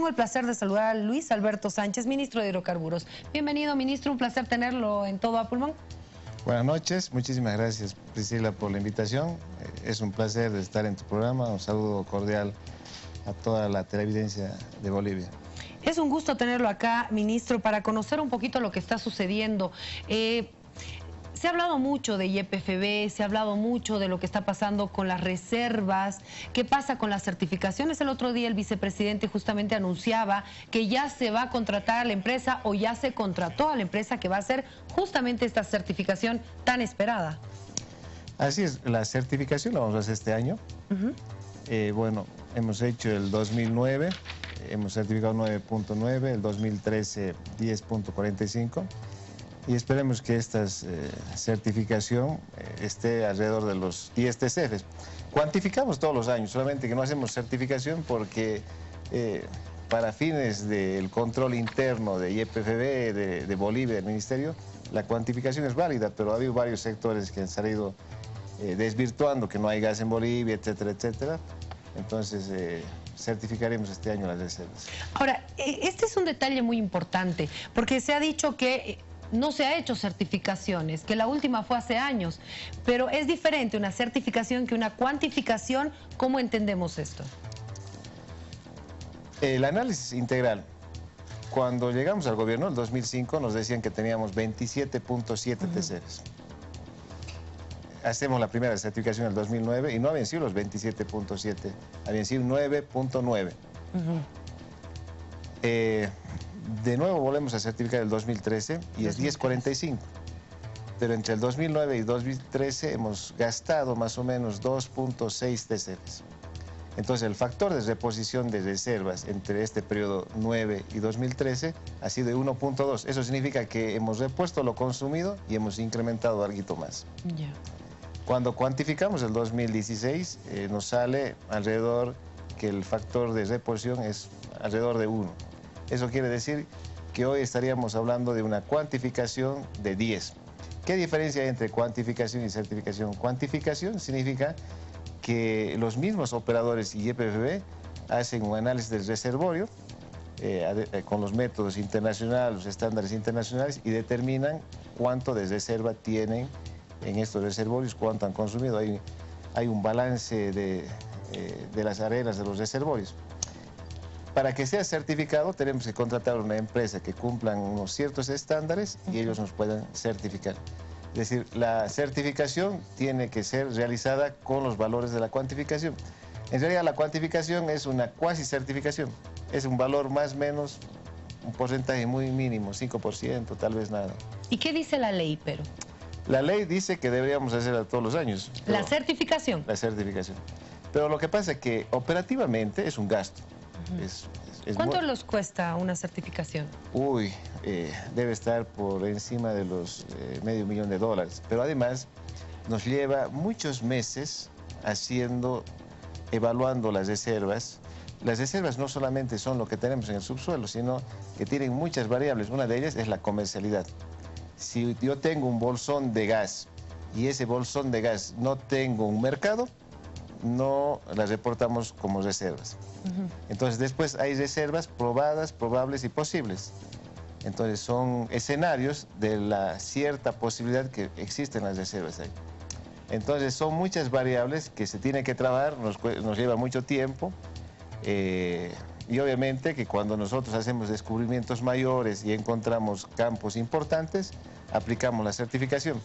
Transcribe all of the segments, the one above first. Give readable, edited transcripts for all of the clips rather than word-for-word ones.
tengo el placer de saludar a Luis Alberto Sánchez, ministro de Hidrocarburos. Bienvenido, ministro, un placer tenerlo en Todo a Pulmón. Buenas noches, muchísimas gracias, Priscila, por la invitación. Es un placer estar en tu programa. Un saludo cordial a toda la televidencia de Bolivia. Es un gusto tenerlo acá, ministro, para conocer un poquito lo que está sucediendo. Se ha hablado mucho de YPFB, se ha hablado mucho de lo que está pasando con las reservas, qué pasa con las certificaciones. El otro día el vicepresidente justamente anunciaba que ya se va a contratar a la empresa o ya se contrató a la empresa que va a hacer justamente esta certificación tan esperada. Así es, la certificación la vamos a hacer este año. Bueno, hemos hecho el 2009, hemos certificado 9.9, el 2013 10.45. Y esperemos que esta certificación esté alrededor de los 10 TCFs. Cuantificamos todos los años, solamente que no hacemos certificación porque para fines del control interno de YPFB, de Bolivia, del Ministerio, la cuantificación es válida, pero ha habido varios sectores que han salido desvirtuando que no hay gas en Bolivia, etcétera, etcétera. Entonces, certificaremos este año las reservas. Ahora, este es un detalle muy importante, porque se ha dicho que no se ha hecho certificaciones, que la última fue hace años, pero es diferente una certificación que una cuantificación. ¿Cómo entendemos esto? El análisis integral. Cuando llegamos al gobierno, en 2005, nos decían que teníamos 27.7 TCFs. Hacemos la primera certificación en el 2009 y no habían sido los 27.7, habían sido 9.9. De nuevo volvemos a certificar el 2013 y es 10.45. Pero entre el 2009 y 2013 hemos gastado más o menos 2.6 TCFs. Entonces el factor de reposición de reservas entre este periodo 9 y 2013 ha sido de 1.2. Eso significa que hemos repuesto lo consumido y hemos incrementado algo más. Cuando cuantificamos el 2016 nos sale alrededor que el factor de reposición es alrededor de 1. Eso quiere decir que hoy estaríamos hablando de una cuantificación de 10. ¿Qué diferencia hay entre cuantificación y certificación? Cuantificación significa que los mismos operadores y YPFB hacen un análisis del reservorio con los métodos internacionales, los estándares internacionales, y determinan cuánto de reserva tienen en estos reservorios, cuánto han consumido. Hay un balance de las arenas de los reservorios. Para que sea certificado tenemos que contratar a una empresa que cumplan unos ciertos estándares y ellos nos puedan certificar. Es decir, la certificación tiene que ser realizada con los valores de la cuantificación. En realidad la cuantificación es una cuasi certificación, es un valor más o menos, un porcentaje muy mínimo, 5%, tal vez nada. ¿Y qué dice la ley, pero? La ley dice que deberíamos hacerla todos los años. ¿La certificación? La certificación. Pero lo que pasa es que operativamente es un gasto. ¿Cuánto los cuesta una certificación? Uy, debe estar por encima de los $500,000. Pero además nos lleva muchos meses evaluando las reservas. Las reservas no solamente son lo que tenemos en el subsuelo, sino que tienen muchas variables. Una de ellas es la comercialidad. Si yo tengo un bolsón de gas y ese bolsón de gas no tengo un mercado, no las reportamos como reservas. Entonces después hay reservas probadas, probables y posibles. Entonces son escenarios de la cierta posibilidad que existen las reservas ahí. Entonces son muchas variables que se tienen que trabajar, nos lleva mucho tiempo. Y obviamente que cuando nosotros hacemos descubrimientos mayores y encontramos campos importantes, aplicamos la certificación.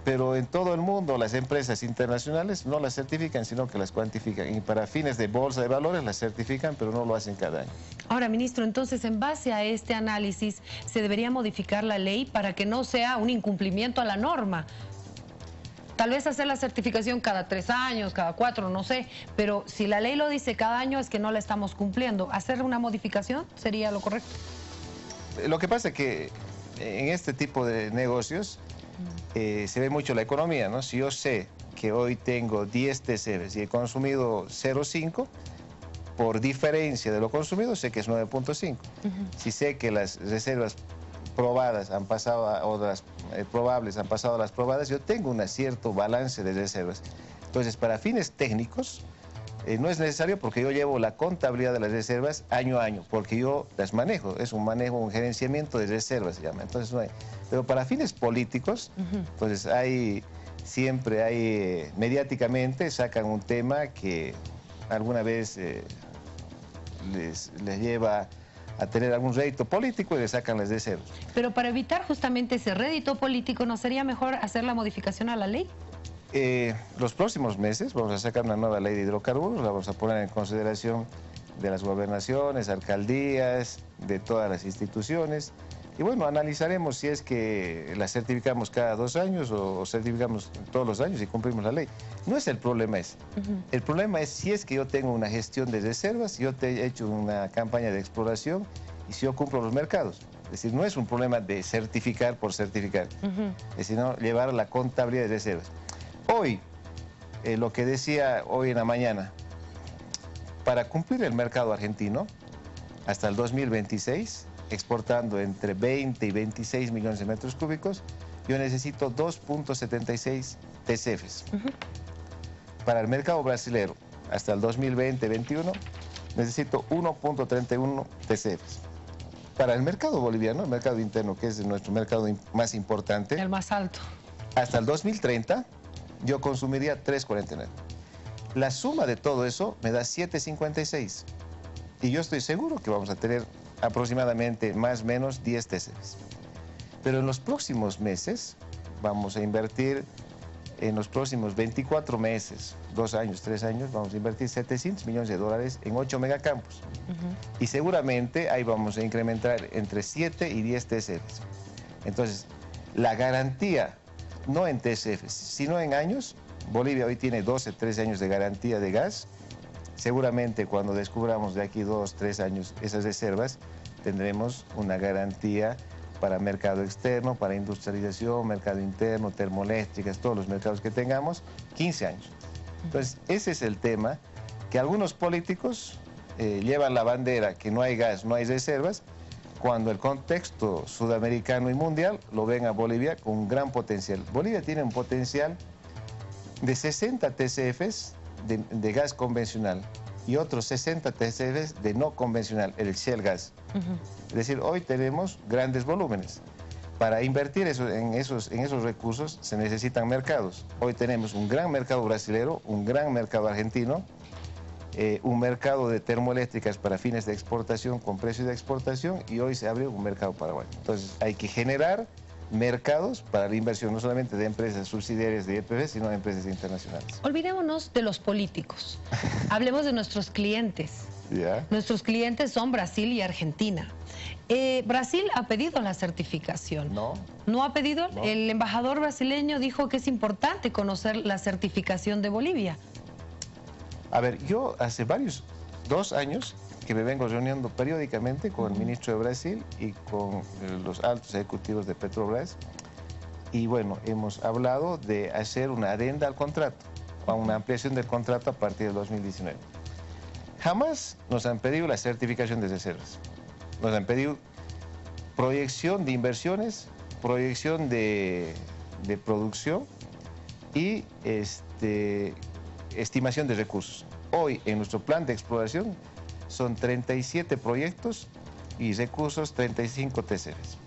Pero en todo el mundo las empresas internacionales no las certifican, sino que las cuantifican. Y para fines de bolsa de valores las certifican, pero no lo hacen cada año. Ahora, ministro, entonces, en base a este análisis, ¿se debería modificar la ley para que no sea un incumplimiento a la norma? Tal vez hacer la certificación cada 3 años, cada 4, no sé. Pero si la ley lo dice cada año es que no la estamos cumpliendo. ¿Hacer una modificación sería lo correcto? Lo que pasa es que en este tipo de negocios se ve mucho la economía, ¿no? Si yo sé que hoy tengo 10 TCFs y he consumido 0.5, por diferencia de lo consumido sé que es 9.5. Si sé que las reservas probadas han pasado o las probables han pasado a las probadas, yo tengo un cierto balance de reservas. Entonces, para fines técnicos, No es necesario porque yo llevo la contabilidad de las reservas año a año, porque yo las manejo, es un manejo, un gerenciamiento de reservas se llama. Entonces no hay. Pero para fines políticos, pues siempre hay, mediáticamente sacan un tema que alguna vez les lleva a tener algún rédito político y le sacan las reservas. Pero para evitar justamente ese rédito político, ¿no sería mejor hacer la modificación a la ley? Los próximos meses vamos a sacar una nueva ley de hidrocarburos, la vamos a poner en consideración de las gobernaciones, alcaldías, de todas las instituciones. Y bueno, analizaremos si es que la certificamos cada 2 años o certificamos todos los años y cumplimos la ley. No es el problema ese. El problema es si es que yo tengo una gestión de reservas, yo te he hecho una campaña de exploración y si yo cumplo los mercados. Es decir, no es un problema de certificar por certificar, sino llevar la contabilidad de reservas. Hoy, lo que decía hoy en la mañana, para cumplir el mercado argentino hasta el 2026, exportando entre 20 y 26 millones de metros cúbicos, yo necesito 2.76 TCFs. Para el mercado brasilero, hasta el 2020-21, necesito 1.31 TCFs. Para el mercado boliviano, el mercado interno, que es nuestro mercado más importante, el más alto, hasta el 2030, yo consumiría 3.49. La suma de todo eso me da 7.56. Y yo estoy seguro que vamos a tener aproximadamente más o menos 10 TCFs. Pero en los próximos meses vamos a invertir, en los próximos 24 meses, 2 años, 3 años, vamos a invertir 700 millones de dólares en 8 megacampos. Y seguramente ahí vamos a incrementar entre 7 y 10 TCFs. Entonces, la garantía, no en TCFs, sino en años, Bolivia hoy tiene 12, 13 años de garantía de gas. Seguramente cuando descubramos de aquí 2, 3 años esas reservas, tendremos una garantía para mercado externo, para industrialización, mercado interno, termoeléctricas, todos los mercados que tengamos, 15 años. Entonces, ese es el tema, que algunos políticos llevan la bandera que no hay gas, no hay reservas, cuando el contexto sudamericano y mundial lo ven a Bolivia con un gran potencial. Bolivia tiene un potencial de 60 TCFs de gas convencional y otros 60 TCFs de no convencional, el shale gas. Es decir, hoy tenemos grandes volúmenes. Para invertir en esos recursos se necesitan mercados. Hoy tenemos un gran mercado brasilero, un gran mercado argentino, un mercado de termoeléctricas para fines de exportación con precios de exportación y hoy se abre un mercado paraguayo. Entonces hay que generar mercados para la inversión, no solamente de empresas subsidiarias de YPF, sino de empresas internacionales. Olvidémonos de los políticos. Hablemos de nuestros clientes. Nuestros clientes son Brasil y Argentina. Brasil ha pedido la certificación. No. ¿No ha pedido? No. El embajador brasileño dijo que es importante conocer la certificación de Bolivia. A ver, yo hace 2 años que me vengo reuniendo periódicamente con el ministro de Brasil y con los altos ejecutivos de Petrobras. Y bueno, hemos hablado de hacer una adenda al contrato, o una ampliación del contrato a partir del 2019. Jamás nos han pedido la certificación de reservas. Nos han pedido proyección de inversiones, proyección de producción y estimación de recursos. Hoy, en nuestro plan de exploración, son 37 proyectos y recursos 35 TCFs.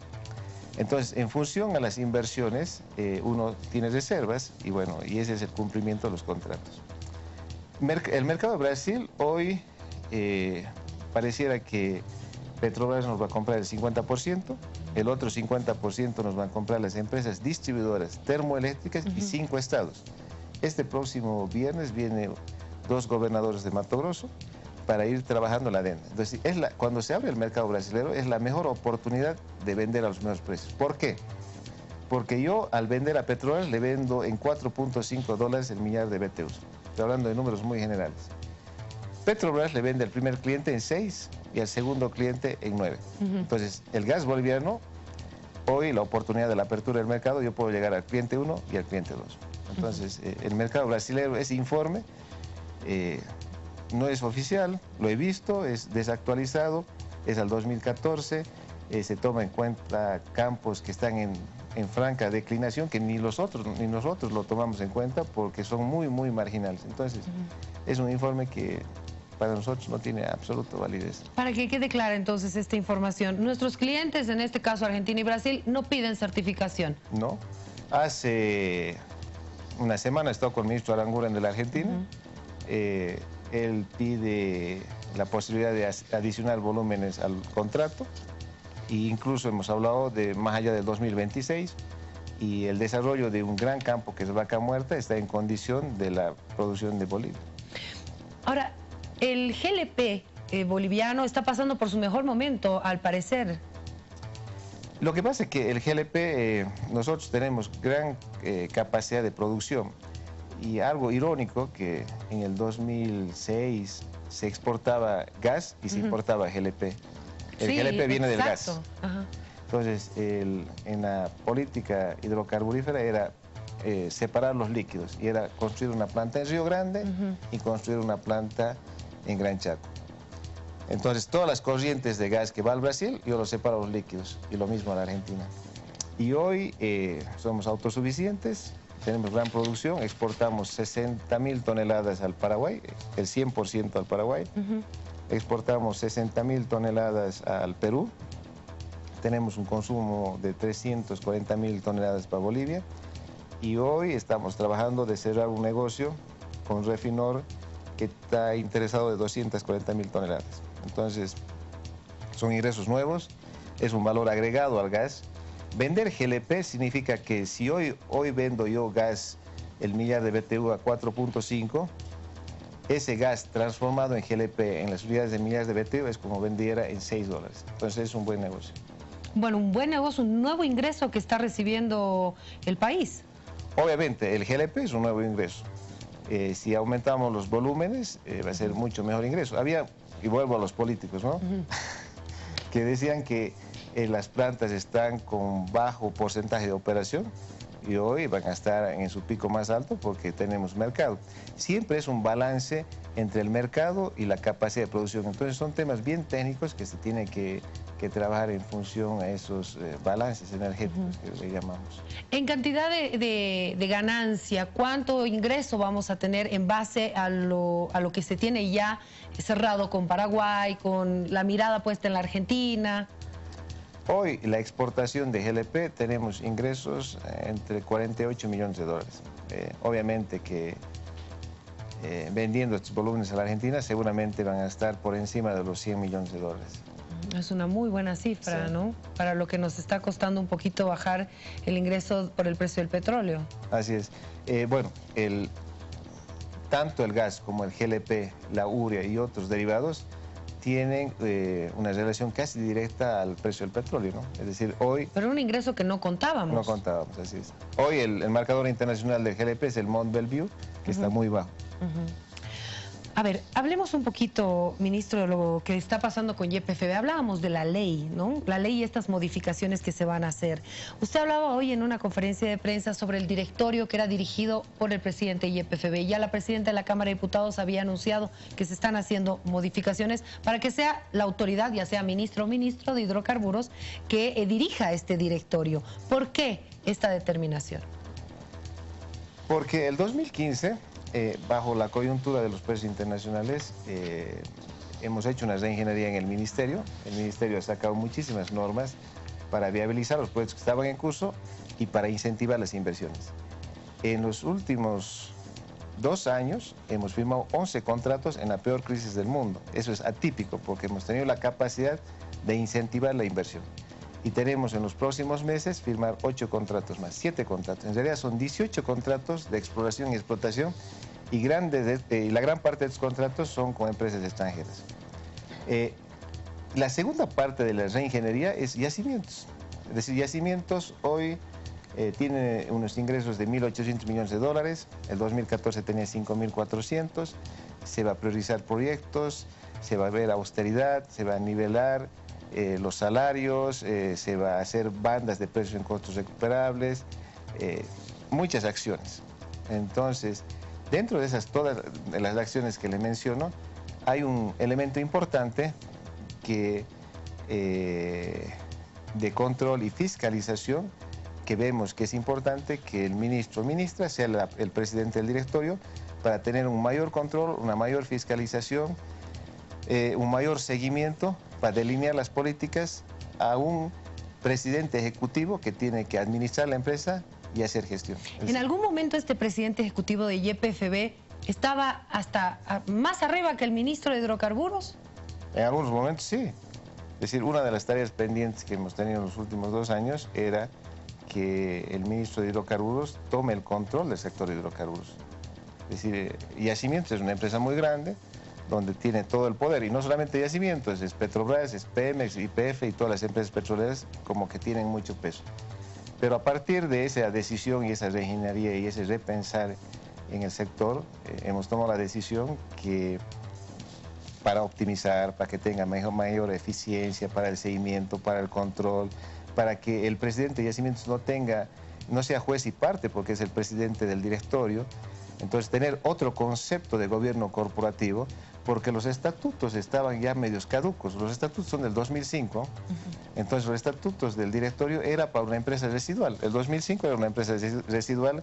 Entonces, en función a las inversiones, uno tiene reservas y bueno, y ese es el cumplimiento de los contratos. El mercado de Brasil hoy pareciera que Petrobras nos va a comprar el 50%, el otro 50% nos van a comprar las empresas distribuidoras termoeléctricas y 5 estados. Este próximo viernes vienen 2 gobernadores de Mato Grosso para ir trabajando la adenda. Entonces, cuando se abre el mercado brasilero es la mejor oportunidad de vender a los mejores precios. ¿Por qué? Porque yo al vender a Petrobras le vendo en 4.5 dólares el millar de BTUs. Estoy hablando de números muy generales. Petrobras le vende al primer cliente en 6 y al segundo cliente en 9. Entonces, el gas boliviano, hoy la oportunidad de la apertura del mercado, yo puedo llegar al cliente 1 y al cliente 2. Entonces, el mercado brasilero, ese informe no es oficial, lo he visto, es desactualizado, es al 2014, se toma en cuenta campos que están en franca declinación que ni nosotros lo tomamos en cuenta porque son muy, muy marginales. Entonces, es un informe que para nosotros no tiene absoluta validez. Para que quede clara entonces esta información, nuestros clientes, en este caso Argentina y Brasil, no piden certificación. No. Hace una semana he estado con el ministro Aranguren de la Argentina. Él pide la posibilidad de adicionar volúmenes al contrato e incluso hemos hablado de más allá del 2026 y el desarrollo de un gran campo que es Vaca Muerta está en condición de la producción de Bolivia. Ahora, el GLP boliviano está pasando por su mejor momento, al parecer. Lo que pasa es que el GLP, nosotros tenemos gran capacidad de producción y algo irónico que en el 2006 se exportaba gas y se importaba GLP. El GLP viene del gas. Entonces, en la política hidrocarburífera era separar los líquidos y era construir una planta en Río Grande y construir una planta en Gran Chaco. Entonces, todas las corrientes de gas que va al Brasil, yo los separo los líquidos, y lo mismo a la Argentina. Y hoy somos autosuficientes, tenemos gran producción, exportamos 60.000 toneladas al Paraguay, el 100% al Paraguay. Exportamos 60.000 toneladas al Perú, tenemos un consumo de 340.000 toneladas para Bolivia, y hoy estamos trabajando de cerrar un negocio con Refinor que está interesado de 240.000 toneladas. Entonces, son ingresos nuevos, es un valor agregado al gas. Vender GLP significa que si hoy vendo yo gas, el millar de BTU a 4.5, ese gas transformado en GLP en las unidades de millares de BTU es como vendiera en $6. Entonces, es un buen negocio. Bueno, un buen negocio, un nuevo ingreso que está recibiendo el país. Obviamente, el GLP es un nuevo ingreso. Si aumentamos los volúmenes, va a ser mucho mejor ingreso. Había, y vuelvo a los políticos, ¿no? Que decían que las plantas están con bajo porcentaje de operación y hoy van a estar en su pico más alto porque tenemos mercado. Siempre es un balance entre el mercado y la capacidad de producción. Entonces son temas bien técnicos que se tienen que trabajar en función a esos balances energéticos que le llamamos. En cantidad de ganancia, ¿cuánto ingreso vamos a tener en base a lo que se tiene ya cerrado con Paraguay, con la mirada puesta en la Argentina? Hoy la exportación de GLP tenemos ingresos entre 48 millones de dólares. Obviamente que vendiendo estos volúmenes a la Argentina seguramente van a estar por encima de los 100 millones de dólares. Es una muy buena cifra, sí, ¿no? Para lo que nos está costando un poquito bajar el ingreso por el precio del petróleo. Así es. Bueno, tanto el gas como el GLP, la urea y otros derivados tienen una relación casi directa al precio del petróleo, ¿no? Es decir, hoy... Pero un ingreso que no contábamos. No contábamos, así es. Hoy el marcador internacional del GLP es el Mont Belvieu, que está muy bajo. A ver, hablemos un poquito, ministro, de lo que está pasando con YPFB. Hablábamos de la ley, ¿no? La ley y estas modificaciones que se van a hacer. Usted hablaba hoy en una conferencia de prensa sobre el directorio que era dirigido por el presidente de YPFB. Ya la presidenta de la Cámara de Diputados había anunciado que se están haciendo modificaciones para que sea la autoridad, ya sea ministro o ministro de hidrocarburos, que dirija este directorio. ¿Por qué esta determinación? Porque el 2015... bajo la coyuntura de los precios internacionales, hemos hecho una reingeniería en el Ministerio. El Ministerio ha sacado muchísimas normas para viabilizar los proyectos que estaban en curso y para incentivar las inversiones. En los últimos 2 años hemos firmado 11 contratos en la peor crisis del mundo. Eso es atípico porque hemos tenido la capacidad de incentivar la inversión. Y tenemos en los próximos meses firmar 8 contratos más, 7 contratos. En realidad son 18 contratos de exploración y explotación y la gran parte de estos contratos son con empresas extranjeras. La segunda parte de la reingeniería es yacimientos. Es decir, yacimientos hoy tiene unos ingresos de 1.800 millones de dólares, el 2014 tenía 5.400, se va a priorizar proyectos, se va a ver austeridad, se va a nivelar los salarios, se va a hacer bandas de precios en costos recuperables, muchas acciones. Entonces, dentro de todas las acciones que le menciono, hay un elemento importante que, de control y fiscalización que vemos que es importante que el ministro o ministra sea el presidente del directorio para tener un mayor control, una mayor fiscalización, un mayor seguimiento para delinear las políticas a un presidente ejecutivo que tiene que administrar la empresa y hacer gestión. ¿En algún momento este presidente ejecutivo de YPFB estaba hasta más arriba que el ministro de Hidrocarburos? En algunos momentos sí. Es decir, una de las tareas pendientes que hemos tenido en los últimos 2 años era que el ministro de Hidrocarburos tome el control del sector de hidrocarburos. Es decir, Yacimientos es una empresa muy grande donde tiene todo el poder, y no solamente Yacimientos, es Petrobras, es Pemex, YPF y todas las empresas petroleras como que tienen mucho peso. Pero a partir de esa decisión y esa reingeniería y ese repensar en el sector, hemos tomado la decisión que para optimizar, para que tenga mayor eficiencia, para el seguimiento, para el control, para que el presidente de Yacimientos no sea juez y parte, porque es el presidente del directorio. Entonces, tener otro concepto de gobierno corporativo, porque los estatutos estaban ya medios caducos. Los estatutos son del 2005, entonces los estatutos del directorio era para una empresa residual. El 2005 era una empresa residual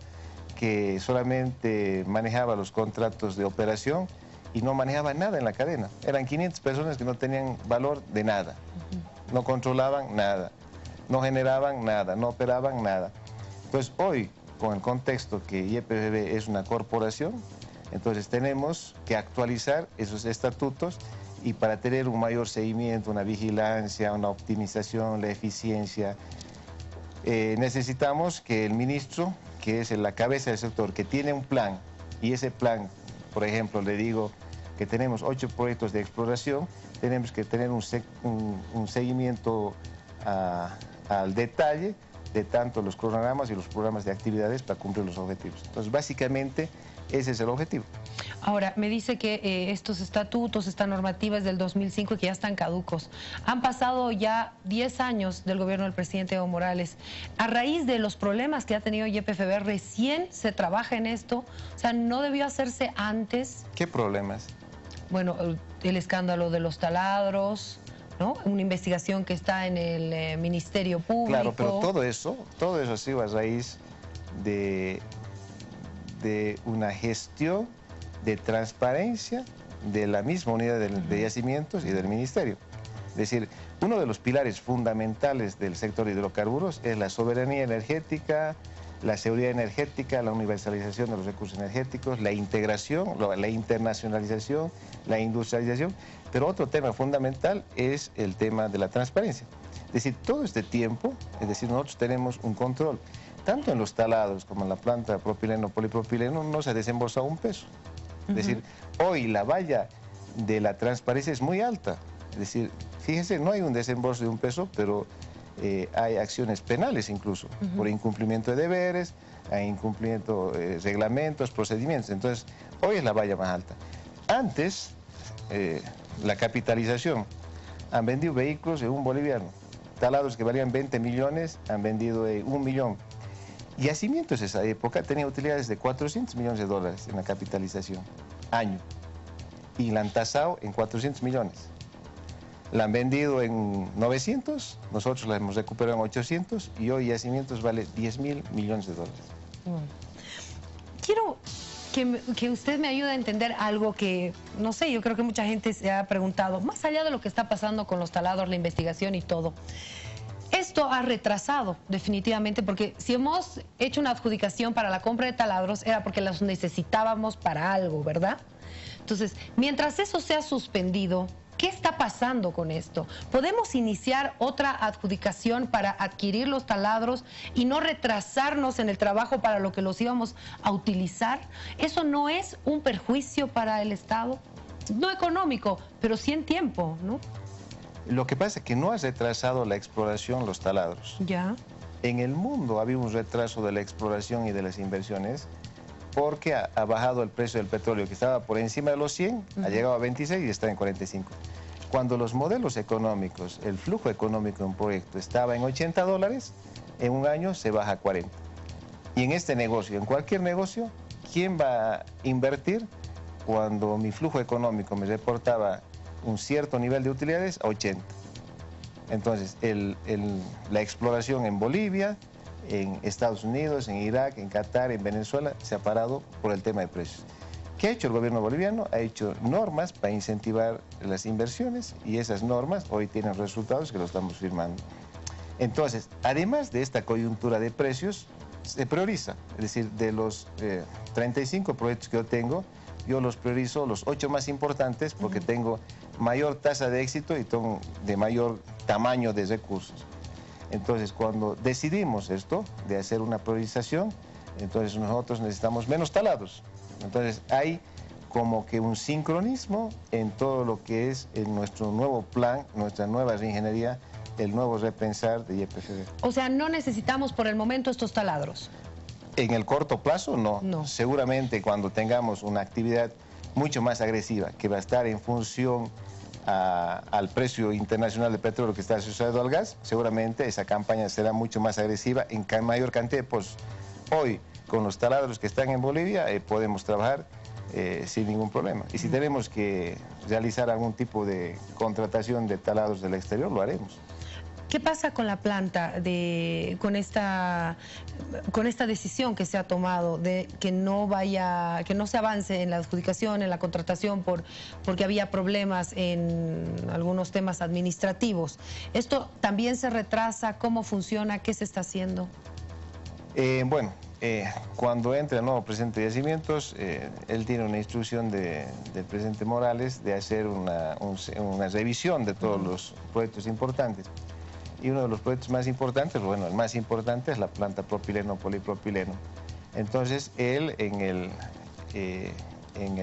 que solamente manejaba los contratos de operación y no manejaba nada en la cadena. Eran 500 personas que no tenían valor de nada, no controlaban nada, no generaban nada, no operaban nada. Entonces, hoy, con el contexto que YPFB es una corporación, entonces tenemos que actualizar esos estatutos, y para tener un mayor seguimiento, una vigilancia, una optimización, la eficiencia, necesitamos que el ministro, que es la cabeza del sector, que tiene un plan, y ese plan, por ejemplo, le digo que tenemos 8 proyectos de exploración, tenemos que tener un seguimiento al detalle de tanto los cronogramas y los programas de actividades para cumplir los objetivos. Entonces, básicamente, ese es el objetivo. Ahora, me dice que estos estatutos, esta normativa es del 2005 y que ya están caducos. Han pasado ya 10 años del gobierno del presidente Evo Morales. A raíz de los problemas que ha tenido YPFB, recién se trabaja en esto. O sea, ¿no debió hacerse antes? ¿Qué problemas? Bueno, el escándalo de los taladros, ¿no? Una investigación que está en el Ministerio Público. Claro, pero todo eso ha sido a raíz de una gestión de transparencia de la misma unidad de Yacimientos y del Ministerio. Es decir, uno de los pilares fundamentales del sector de hidrocarburos es la soberanía energética, la seguridad energética, la universalización de los recursos energéticos, la integración, la internacionalización, la industrialización. Pero otro tema fundamental es el tema de la transparencia. Es decir, todo este tiempo, es decir, nosotros tenemos un control. Tanto en los taladros como en la planta propileno-polipropileno no se ha desembolsado un peso. Es decir, hoy la valla de la transparencia es muy alta. Es decir, fíjense, no hay un desembolso de un peso, pero hay acciones penales incluso, por incumplimiento de deberes, hay incumplimiento de reglamentos, procedimientos. Entonces, hoy es la valla más alta. Antes, la capitalización, han vendido vehículos de un boliviano. Taladros que valían 20 millones, han vendido 1 millón. Yacimientos esa época tenía utilidades de 400 millones de dólares en la capitalización, año. Y la han tasado en 400 millones. La han vendido en 900, nosotros la hemos recuperado en 800, y hoy Yacimientos vale 10.000 millones de dólares. Quiero que usted me ayude a entender algo que, no sé, yo creo que mucha gente se ha preguntado, más allá de lo que está pasando con los taladros, la investigación y todo. Esto ha retrasado definitivamente, porque si hemos hecho una adjudicación para la compra de taladros era porque los necesitábamos para algo, ¿verdad? Entonces, mientras eso sea suspendido, ¿qué está pasando con esto? ¿Podemos iniciar otra adjudicación para adquirir los taladros y no retrasarnos en el trabajo para lo que los íbamos a utilizar? ¿Eso no es un perjuicio para el Estado? No económico, pero sí en tiempo, ¿no? Lo que pasa es que no ha retrasado la exploración los taladros. Ya. En el mundo había un retraso de la exploración y de las inversiones porque ha bajado el precio del petróleo, que estaba por encima de los 100, ha llegado a 26 y está en 45. Cuando los modelos económicos, el flujo económico de un proyecto estaba en $80, en un año se baja a 40. Y en este negocio, en cualquier negocio, ¿quién va a invertir cuando mi flujo económico me reportaba un cierto nivel de utilidades a 80? Entonces, la exploración en Bolivia, en Estados Unidos, en Irak, en Qatar, en Venezuela, se ha parado por el tema de precios. ¿Qué ha hecho el gobierno boliviano? Ha hecho normas para incentivar las inversiones y esas normas hoy tienen resultados que lo estamos firmando. Entonces, además de esta coyuntura de precios, se prioriza. Es decir, de los 35 proyectos que yo tengo, yo los priorizo los 8 más importantes porque tengo mayor tasa de éxito y tengo de mayor tamaño de recursos. Entonces, cuando decidimos esto, de hacer una priorización, entonces nosotros necesitamos menos taladros. Entonces, hay como que un sincronismo en todo lo que es en nuestro nuevo plan, nuestra nueva reingeniería, el nuevo repensar de YPFB. O sea, no necesitamos por el momento estos taladros. En el corto plazo, no. No. Seguramente cuando tengamos una actividad mucho más agresiva, que va a estar en función al precio internacional del petróleo que está asociado al gas, seguramente esa campaña será mucho más agresiva en mayor cantidad de pozos. Hoy, con los taladros que están en Bolivia, podemos trabajar sin ningún problema. Y si tenemos que realizar algún tipo de contratación de taladros del exterior, lo haremos. ¿Qué pasa con la planta con esta decisión que se ha tomado de que no se avance en la adjudicación, en la contratación porque había problemas en algunos temas administrativos? ¿Esto también se retrasa? ¿Cómo funciona? ¿Qué se está haciendo? Cuando entra el nuevo presidente de Yacimientos, él tiene una instrucción del presidente Morales de hacer una revisión de todos los proyectos importantes. Y uno de los proyectos más importantes, bueno, el más importante es la planta propileno-polipropileno. Entonces, él en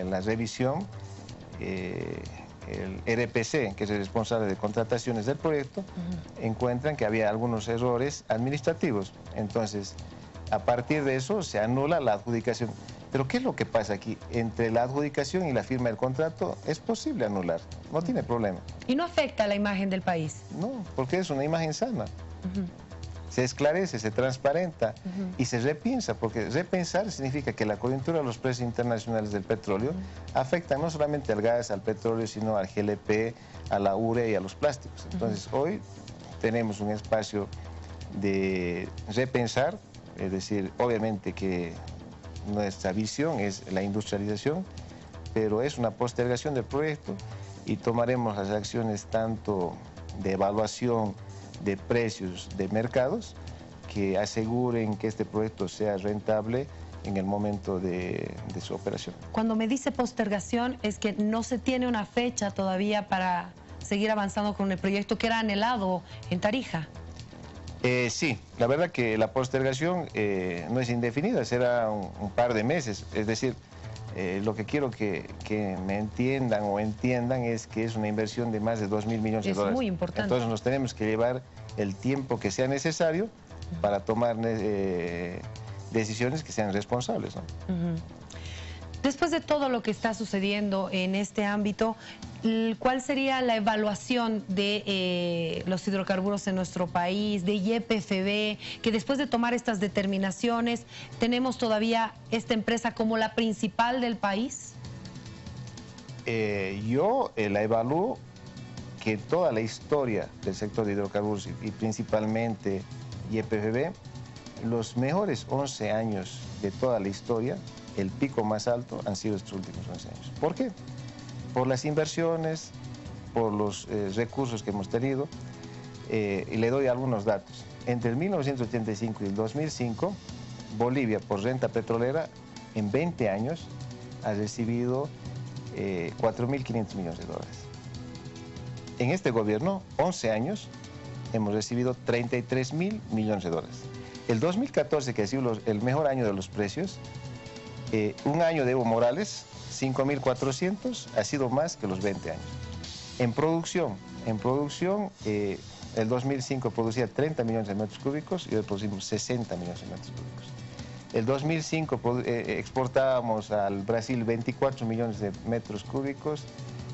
la revisión, el RPC, que es el responsable de contrataciones del proyecto, encuentran que había algunos errores administrativos. Entonces, a partir de eso se anula la adjudicación. Pero ¿qué es lo que pasa aquí? Entre la adjudicación y la firma del contrato es posible anular, no tiene problema. ¿Y no afecta la imagen del país? No, porque es una imagen sana. Se esclarece, se transparenta y se repiensa, porque repensar significa que la coyuntura de los precios internacionales del petróleo afecta no solamente al gas, al petróleo, sino al GLP, a la urea y a los plásticos. Entonces, hoy tenemos un espacio de repensar, es decir, obviamente que nuestra visión es la industrialización, pero es una postergación del proyecto y tomaremos las acciones tanto de evaluación de precios de mercados que aseguren que este proyecto sea rentable en el momento de su operación. Cuando me dice postergación es que no se tiene una fecha todavía para seguir avanzando con el proyecto que era anhelado en Tarija. Sí, la verdad que la postergación no es indefinida, será un par de meses. Es decir, lo que quiero que me entiendan es que es una inversión de más de 2.000 millones de dólares. Es muy importante. Entonces nos tenemos que llevar el tiempo que sea necesario para tomar decisiones que sean responsables, ¿no? Después de todo lo que está sucediendo en este ámbito, ¿cuál sería la evaluación de los hidrocarburos en nuestro país, de YPFB, que después de tomar estas determinaciones, tenemos todavía esta empresa como la principal del país? Yo la evalúo que toda la historia del sector de hidrocarburos y principalmente YPFB, los mejores 11 años de toda la historia, el pico más alto han sido estos últimos 11 años. ¿Por qué? Por las inversiones, por los recursos que hemos tenido. Y le doy algunos datos. Entre el 1985 y el 2005, Bolivia, por renta petrolera, en 20 años, ha recibido 4.500 millones de dólares. En este gobierno, 11 años, hemos recibido 33.000 millones de dólares. El 2014, que ha sido el mejor año de los precios, un año de Evo Morales, 5.400, ha sido más que los 20 años. En producción, el 2005 producía 30 millones de metros cúbicos y hoy producimos 60 millones de metros cúbicos. El 2005 exportábamos al Brasil 24 millones de metros cúbicos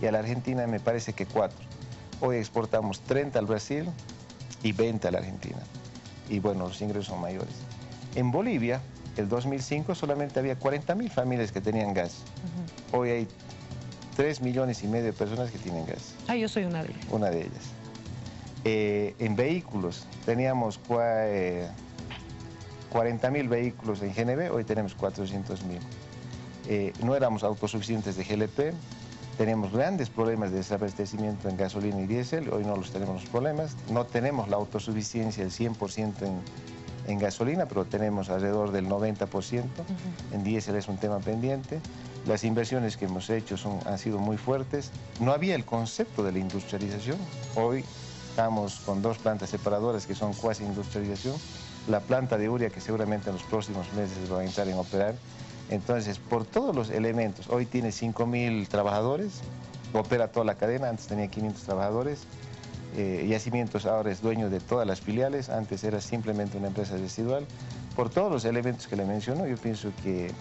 y a la Argentina me parece que 4. Hoy exportamos 30 al Brasil y 20 a la Argentina. Y bueno, los ingresos son mayores. En Bolivia, el 2005 solamente había 40.000 familias que tenían gas. Hoy hay 3,5 millones de personas que tienen gas. Ah, yo soy una de ellas. Una de ellas. En vehículos teníamos 40.000 vehículos en GNV, hoy tenemos 400.000. No éramos autosuficientes de GLP, teníamos grandes problemas de desabastecimiento en gasolina y diésel, hoy no los tenemos los problemas. No tenemos la autosuficiencia del 100% en gasolina, pero tenemos alrededor del 90%. En diésel es un tema pendiente. Las inversiones que hemos hecho han sido muy fuertes. No había el concepto de la industrialización. Hoy estamos con 2 plantas separadoras que son cuasi industrialización. La planta de urea que seguramente en los próximos meses va a entrar en operar. Entonces, por todos los elementos, hoy tiene 5.000 trabajadores, opera toda la cadena, antes tenía 500 trabajadores. Yacimientos ahora es dueño de todas las filiales, antes era simplemente una empresa residual. Por todos los elementos que le menciono, yo pienso que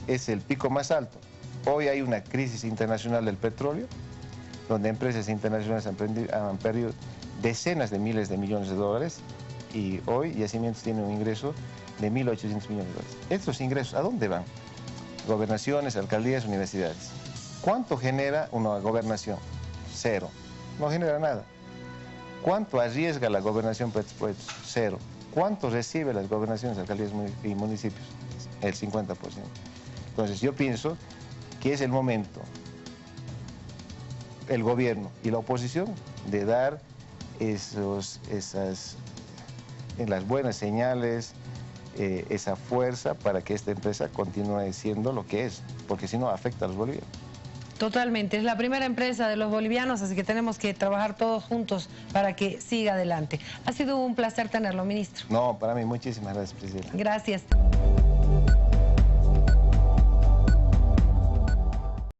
es el pico más alto. Hoy hay una crisis internacional del petróleo, donde empresas internacionales han perdido decenas de miles de millones de dólares y hoy Yacimientos tiene un ingreso de 1.800 millones de dólares. Estos ingresos, ¿a dónde van? Gobernaciones, alcaldías, universidades. ¿Cuánto genera una gobernación? 0. No genera nada. ¿Cuánto arriesga la gobernación por estos proyectos? 0. ¿Cuánto recibe las gobernaciones, alcaldías y municipios? El 50%. Entonces yo pienso que es el momento, el gobierno y la oposición, de dar las buenas señales, esa fuerza para que esta empresa continúe siendo lo que es, porque si no afecta a los bolivianos. Totalmente, es la primera empresa de los bolivianos, así que tenemos que trabajar todos juntos para que siga adelante. Ha sido un placer tenerlo, ministro. No, para mí muchísimas gracias, presidenta. Gracias.